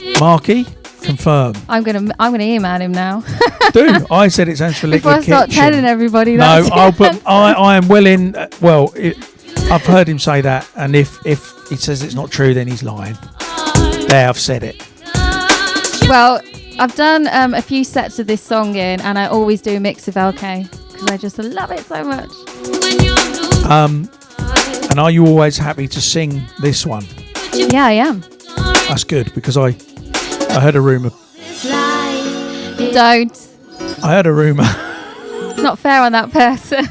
we go. Marky, confirm. I'm gonna email him now. Do I said it stands for Liquid Before I Kitchen? start telling everybody No, that. I'll put. I am willing. I've heard him say that, and if he says it's not true, then he's lying. There, I've said it. Well, I've done a few sets of this song in, and I always do a mix of LK because I just love it so much. And are you always happy to sing this one? Yeah, I am. That's good, because I heard a rumor. Don't. I heard a rumor. It's not fair on that person.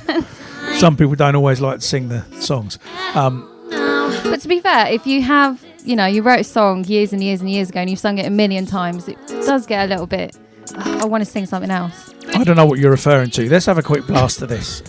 Some people don't always like to sing the songs. But to be fair, if you have, you wrote a song years and years and years ago and you've sung it a million times, it does get a little bit, I want to sing something else. I don't know what you're referring to. Let's have a quick blast of this.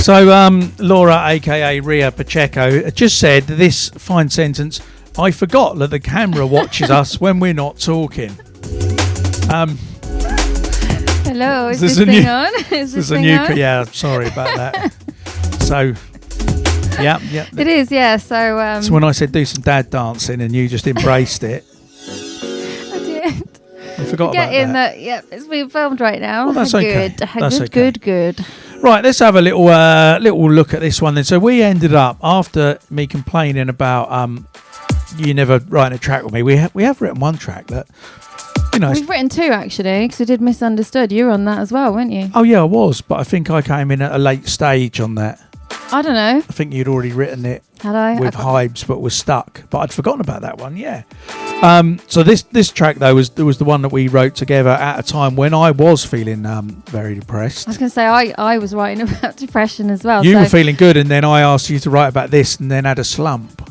So Laura, aka Riya Pacheco, just said this fine sentence: I forgot that the camera watches us when we're not talking. Hello, is This this is a thing new- on? Is This this is a thing new. on? Yeah, sorry about that. So, yeah. It is, yeah. So, So when I said do some dad dancing and you just embraced it, I did. you forgot Get about in that. that. Yep, it's being filmed right now. Well, that's okay. Good. That's good, okay. good. Right, let's have a little look at this one then. So we ended up, after me complaining about you never writing a track with me, we have written one track that, We've written two actually, because we did Misunderstood. You were on that as well, weren't you? Oh yeah, I was, but I think I came in at a late stage on that. I don't know. I think you'd already written it Had I? with I Hybes, but was stuck. But I'd forgotten about that one. Yeah. So this track though was the one that we wrote together at a time when I was feeling very depressed. I was going to say I was writing about depression as well. You so were feeling good, and then I asked you to write about this, and then had a slump.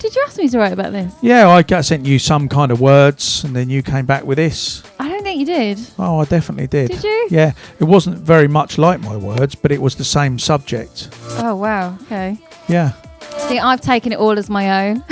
Did you ask me to write about this? Yeah, I sent you some kind of words, and then you came back with this. I don't think you did. Oh, I definitely did. Did you? Yeah, it wasn't very much like my words, but it was the same subject. Oh wow. Okay. Yeah. See, I've taken it all as my own.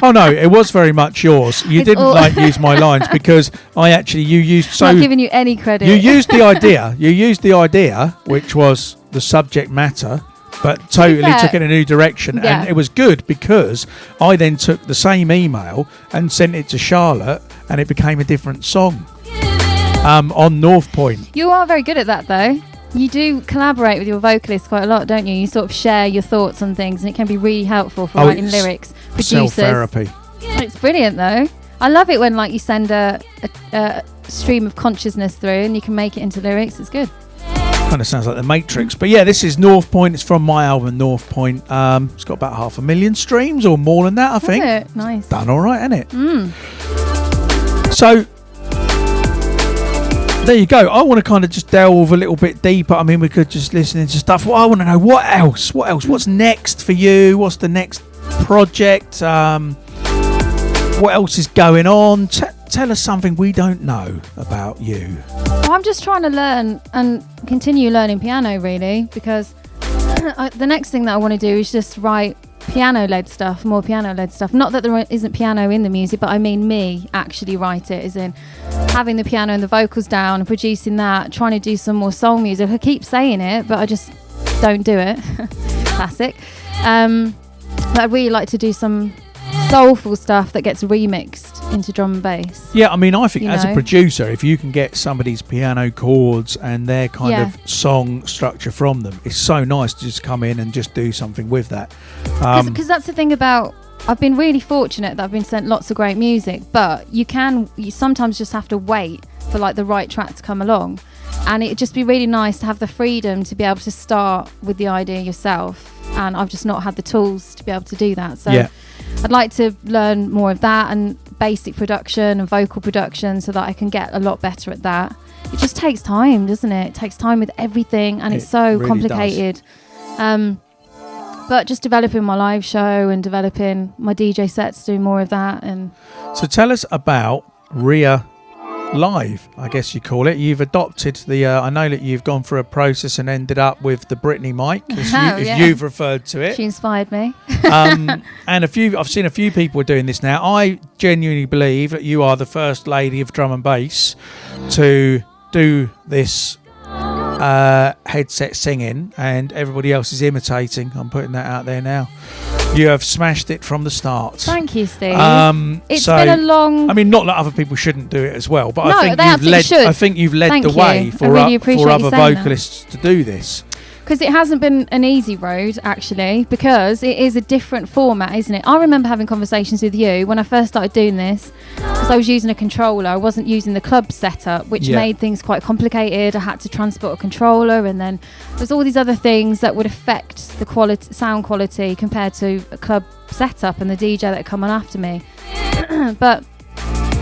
Oh no, it was very much yours. You It's didn't all- use my lines because you used Not giving you any credit. you used the idea. You used the idea, which was the subject matter, but totally fair, took it in a new direction. yeah. And it was good because I then took the same email and sent it to Charlotte, and it became a different song on North Point. You are very good at that, though. You do collaborate with your vocalist quite a lot, don't you? You sort of share your thoughts on things, and it can be really helpful for writing it's lyrics. Producers. Self-therapy. It's brilliant, though. I love it when you send a stream of consciousness through, and you can make it into lyrics. It's good. Kind of sounds like the Matrix, but yeah, this is North Point. It's from my album North Point. It's got about 500,000 streams or more than that, I think. Is it? Nice. Done all right, isn't it? So there you go. I want to kind of just delve a little bit deeper. I mean, we could just listen into stuff. Well, I want to know what else. What's next for you? What's the next project? What else is going on? tell us something we don't know about you. Well, I'm just trying to learn and continue learning piano, really, because the next thing that I want to do is just write piano-led stuff, more piano-led stuff. Not that there isn't piano in the music, but I mean me actually write it, as in having the piano and the vocals down and producing that, trying to do some more soul music. I keep saying it, but I just don't do it. Classic. But I'd really like to do some soulful stuff that gets remixed into drum and bass. Yeah, I mean, I think as a producer, if you can get somebody's piano chords and their kind of song structure from them, it's so nice to just come in and just do something with that. Because that's the thing about, I've been really fortunate that I've been sent lots of great music, but you sometimes just have to wait for like the right track to come along. And it'd just be really nice to have the freedom to be able to start with the idea yourself. And I've just not had the tools to be able to do that. So I'd like to learn more of that and basic production and vocal production so that I can get a lot better at that. It just takes time, doesn't it? It takes time with everything, and it's so really complicated. But just developing my live show and developing my DJ sets, doing more of that. And so tell us about Riya Live, I guess you call it. You've adopted the I know that you've gone through a process and ended up with the Britney mic, as you've referred to it. She inspired me. And I've seen a few people doing this now. I genuinely believe that you are the first lady of drum and bass to do this headset singing, and everybody else is imitating. I'm putting that out there now. You have smashed it from the start. Thank you, Steve. It's so, been a long... I mean, not that other people shouldn't do it as well, but no, I think you've led the way for other vocalists to do this. Because it hasn't been an easy road, actually, because it is a different format, isn't it? I remember having conversations with you when I first started doing this, because I was using a controller. I wasn't using the club setup, which made things quite complicated. I had to transport a controller, and then there's all these other things that would affect the sound quality compared to a club setup and the DJ that had come on after me.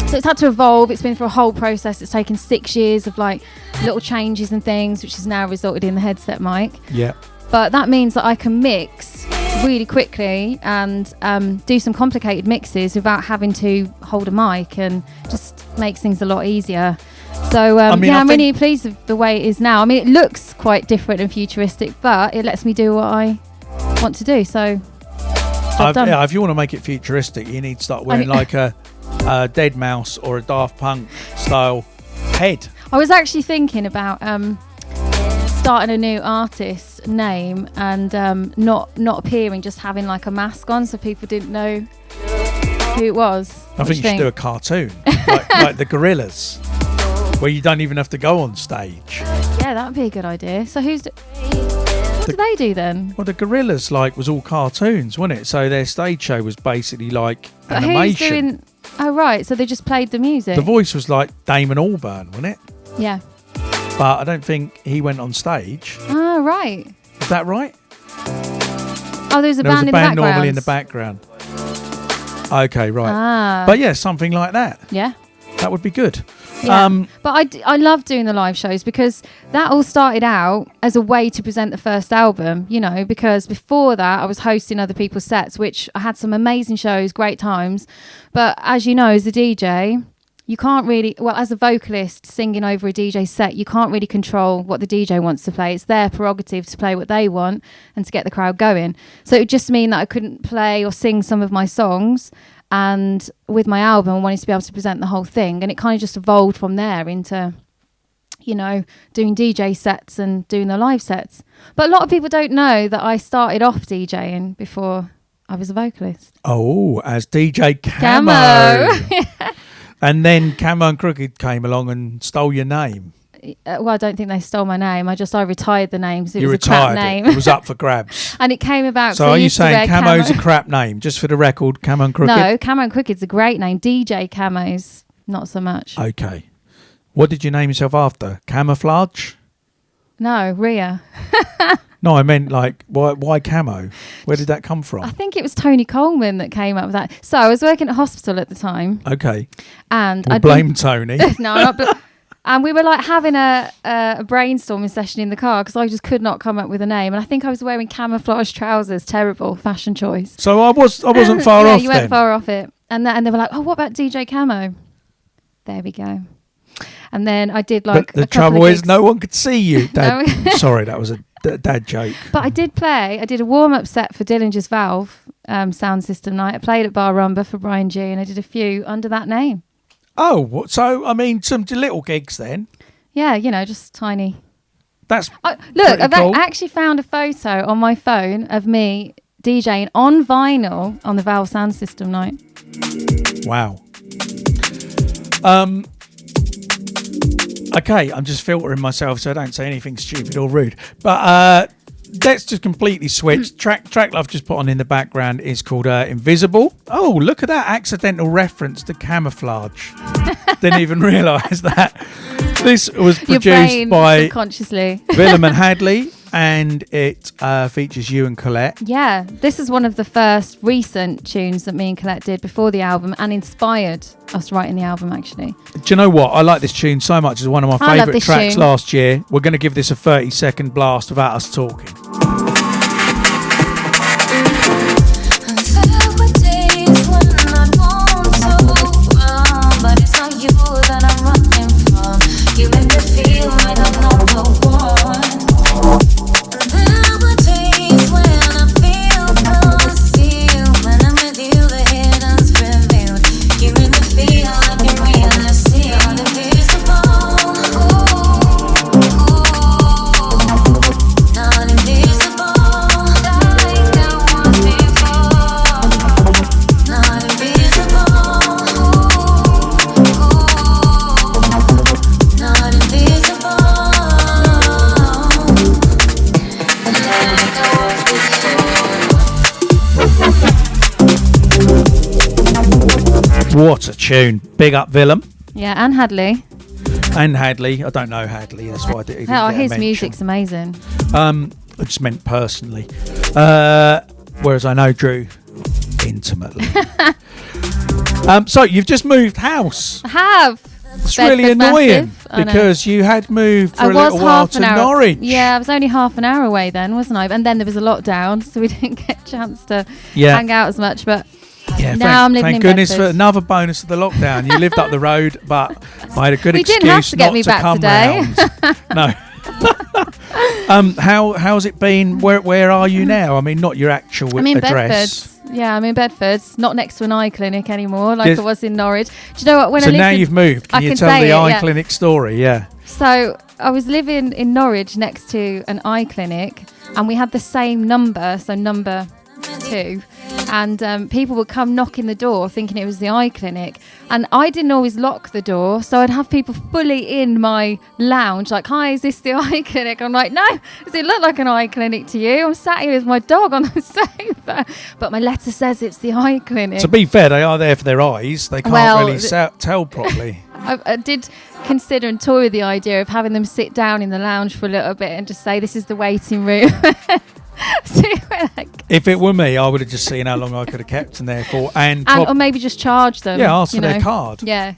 So it's had to evolve. It's been through a whole process. It's taken 6 years of like little changes and things, which has now resulted in the headset mic. Yeah. But that means that I can mix really quickly and do some complicated mixes without having to hold a mic, and just makes things a lot easier. So I'm really pleased with the way it is now. I mean, it looks quite different and futuristic, but it lets me do what I want to do. So if you want to make it futuristic, you need to start wearing like a Dead Mouse or a Daft Punk style head. I was actually thinking about starting a new artist name and not appearing, just having like a mask on so people didn't know who it was. I think you should do a cartoon like the Gorillas, where you don't even have to go on stage. Yeah, that'd be a good idea. So what do they do then? Well, the Gorillas was all cartoons, wasn't it? So their stage show was basically like animation. Oh right, so they just played the music. The voice was like Damon Albarn, wasn't it? Yeah. But I don't think he went on stage. Oh right. Is that right? Oh, there was a band normally in the background. Okay, right. But yeah, something like that. Yeah. That would be good. Yeah. But I love doing the live shows, because that all started out as a way to present the first album, because before that I was hosting other people's sets, which I had some amazing shows, great times. But as you know, as a DJ, you can't really, as a vocalist singing over a DJ set, you can't really control what the DJ wants to play. It's their prerogative to play what they want and to get the crowd going. So it would just mean that I couldn't play or sing some of my songs. And with my album, I wanted to be able to present the whole thing. And it kind of just evolved from there into, doing DJ sets and doing the live sets. But a lot of people don't know that I started off DJing before I was a vocalist. Oh, as DJ Camo. And then Camo and Crooked came along and stole your name. Well, I don't think they stole my name. I retired the name because it was a crap name. It was up for grabs. And it came about... So are you saying Camo's a crap name? Just for the record, Camo and Crooked? No, Camo and Crooked's a great name. DJ Camo's not so much. Okay. What did you name yourself after? Camouflage? No, Riya. No, I meant like, why Camo? Where did that come from? I think it was Tony Coleman that came up with that. So I was working at hospital at the time. Okay. And I blame Tony. No, not and we were like having a brainstorming session in the car, because I just could not come up with a name. And I think I was wearing camouflage trousers. Terrible fashion choice. So I wasn't far off. You went far off it. And they were like, oh, what about DJ Camo? There we go. And then I did like. But the a couple trouble of is, gigs. no one could see you. Dad. No. Sorry, that was a dad joke. But I did a warm-up set for Dillinger's Valve sound system night. I played at Bar Rumba for Brian G, and I did a few under that name. Oh, so I mean, some little gigs then. Yeah, just tiny. That's Look, pretty I've cool. actually found a photo on my phone of me DJing on vinyl on the Valve sound system night. Wow. Okay, I'm just filtering myself so I don't say anything stupid or rude. But let's just completely switch. Track I've just put on in the background is called Invisible. Oh, look at that accidental reference to camouflage. Didn't even realise that. This was Your produced brain by subconsciously. Willem and Hadley, and it features you and Colette. Yeah, this is one of the first recent tunes that me and Colette did before the album and inspired us writing the album, actually. Do you know what? I like this tune so much. It's one of my I love favourite this tracks tune. last year. We're going to give this a 30-second blast without us talking. There were days when I want to run, but it's not you that I'm running from. You make me feel like I'm number one. There were days when I feel concealed. When I'm with you, the hidden's revealed. You make me feel like I'm realistic, invisible. Not invisible like I was before. Not invisible. Not invisible like I was before. What a tune. Big up Willem Yeah, and Hadley. and Hadley. I don't know Hadley. That's why I didn't Oh, get a his mention. music's amazing. I just meant personally. Whereas I know Drew intimately. So you've just moved house. I have. It's Bedford really annoying massive. I know. because you had moved for I a was little while half to an hour. Norwich. Yeah, I was only half an hour away then, wasn't I? And then there was a lockdown, so we didn't get a chance to Yeah. hang out as much. But Yeah, now I'm living thank in goodness Bedford. for another bonus of the lockdown. You lived up the road, but I had a good We excuse didn't have to get not me to back come today. round. No. How's it been? Where are you now? I mean, not your actual I'm in address. Bedford. Yeah, I'm in Bedford. Not next to an eye clinic anymore, like Yes. I was in Norwich. Do you know what? When So I lived now in, you've moved. Can I you can tell say the it, eye yeah. clinic story? Yeah. So I was living in Norwich next to an eye clinic, and we had the same number, so number 2. And people would come knocking the door thinking it was the eye clinic, and I didn't always lock the door, so I'd have people fully in my lounge like, hi, is this the eye clinic? I'm like, no, does it look like an eye clinic to you? I'm sat here with my dog on the sofa, but my letter says it's the eye clinic. To be fair, they are there for their eyes. They can't Well, really tell properly. I did consider and toy with the idea of having them sit down in the lounge for a little bit and just say, this is the waiting room. See where that goes. If it were me, I would have just seen how long I could have kept them there for, and Or maybe just charge them. yeah, ask you for their know. card. Yeah,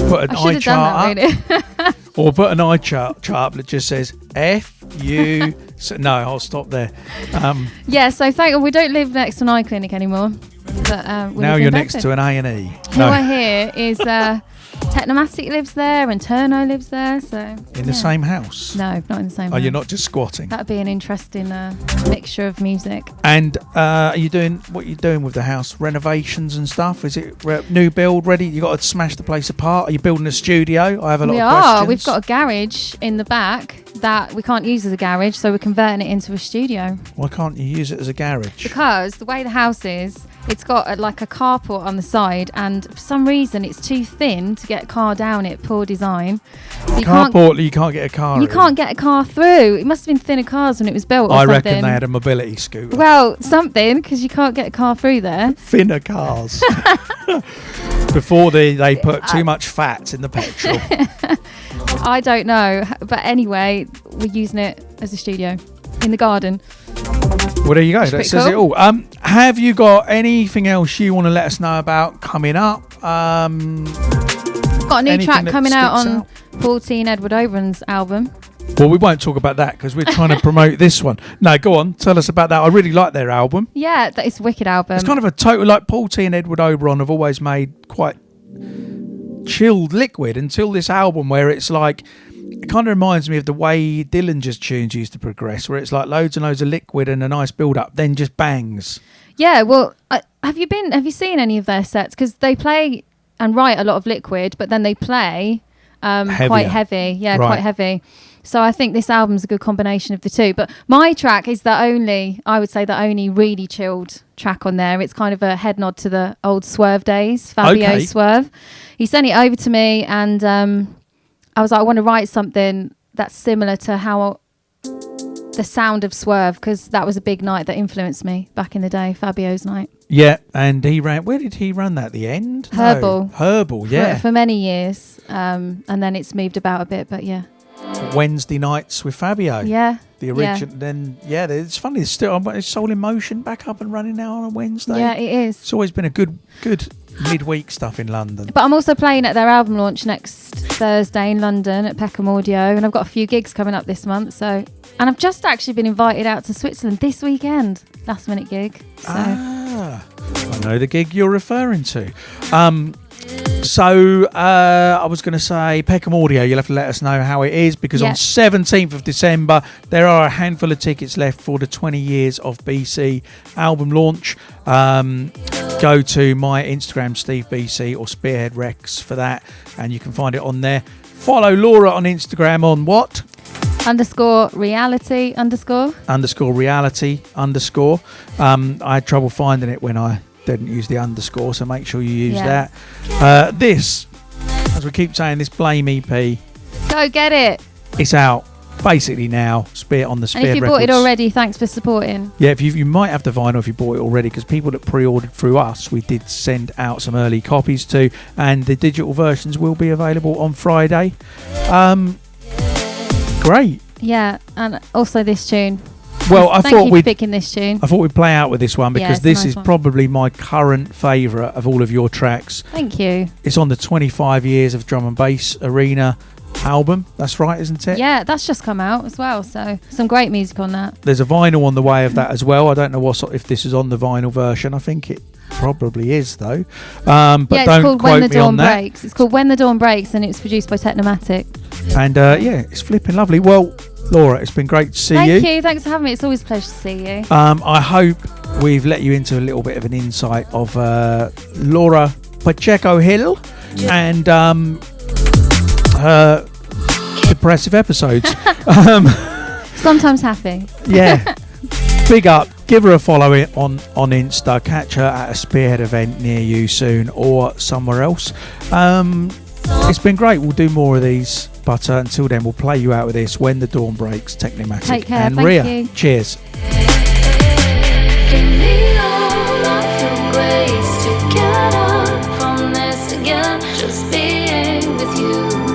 Put an I eye should have chart done that up, really. or put an eye chart up that just says FU. No, I'll stop there. Yeah, so we don't live next to an eye clinic anymore. But, we Now live you're in next Bedford. to an A&E. Who I hear is Technomatic lives there and Turno lives there. So In the same house? No, not in the same Oh, you're house. not just squatting. That'd be an interesting mixture of music. And are you doing what you're doing with the house? Renovations and stuff? Is it new build ready? You got to smash the place apart? Are you building a studio? I have a lot We of are. questions. We've got a garage in the back that we can't use as a garage, so we're converting it into a studio. Why can't you use it as a garage? Because the way the house is, it's got like a carport on the side, and for some reason it's too thin to get a car down it. Poor design. So you Carport, you can't get a car. You in. can't get a car through. It must have been thinner cars when it was built. Or I something. reckon they had a mobility scooter. Well, something, because you can't get a car through there. Thinner cars. Before they put too much fat in the petrol. I don't know, but anyway, we're using it as a studio in the garden. Well, there you go. That pretty says it cool. all. Have you got anything else you want to let us know about coming up? Got a new Anything track that coming out sticks on out? Paul T and Edward Oberon's album. Well, we won't talk about that because we're trying to promote this one. No, go on. Tell us about that. I really like their album. Yeah, it's a wicked album. It's kind of a total, like Paul T and Edward Oberon have always made quite chilled liquid until this album where it's like, it kind of reminds me of the way Dillinger's tunes used to progress, where it's like loads and loads of liquid and a nice build up, then just bangs. Yeah, well, have you seen any of their sets? Because they play and write a lot of liquid, but then they play quite heavy. Yeah, right. Quite heavy. So I think this album's a good combination of the two. But my track is the only really chilled track on there. It's kind of a head nod to the old Swerve days, Fabio Swerve. He sent it over to me, and I was like, I want to write something that's similar to how the sound of Swerve, because that was a big night that influenced me back in the day, Fabio's night. Yeah, and where did he run that? The End? Herbal. No. Herbal, yeah. For many years. And then it's moved about a bit, but yeah. Wednesday nights with Fabio. Yeah. The original. Yeah. Then, yeah, it's funny. It's Soul in Motion back up and running now on a Wednesday. Yeah, it is. It's always been a good midweek stuff in London. But I'm also playing at their album launch next Thursday in London at Peckham Audio, and I've got a few gigs coming up this month. And I've just actually been invited out to Switzerland this weekend. Last minute gig. So. I know the gig you're referring to. I was going to say Peckham Audio, you'll have to let us know how it is, because on 17th of December there are a handful of tickets left for the 20 years of BCee album launch. Go to my Instagram, Steve BCee, or Spearhead Records for that, and you can find it on there. Follow Laura on Instagram on what? _reality_. _reality_. I had trouble finding it when I didn't use the underscore, so make sure you use that. This, as we keep saying, this Blame EP, go get it. It's out basically now. On the Spearhead Records. And if you bought it already, thanks for supporting. Yeah, if you might have the vinyl if you bought it already, because people that pre-ordered through us, we did send out some early copies to, and the digital versions will be available on Friday. Great. Yeah, and also this tune. Well, I thought we'd picking this tune. I thought we'd play out with this one, because this is one. probably my current favourite of all of your tracks. Thank you. It's on the 25 years of drum and bass arena album. That's right, isn't it? Yeah, that's just come out as well. So some great music on that. There's a vinyl on the way of that as well. I don't know if this is on the vinyl version. I think it probably is though. But it's don't called quote When the me Dawn on that. Breaks. It's called When the Dawn Breaks, and it's produced by Technomatic. And it's flipping lovely. Well, Laura, it's been great to see you. Thank you. Thanks for having me. It's always a pleasure to see you. I hope we've let you into a little bit of an insight of Laura Pacheco Hill and her depressive episodes. Sometimes happy. Yeah. Big up. Give her a follow on Insta. Catch her at a Spearhead event near you soon, or somewhere else. It's been great. We'll do more of these. But until then, we'll play you out with this, When the Dawn Breaks, Technomatic. Take care. And Thank Riya, you. cheers. Give me all of your grace to get up from this again. Just being with you.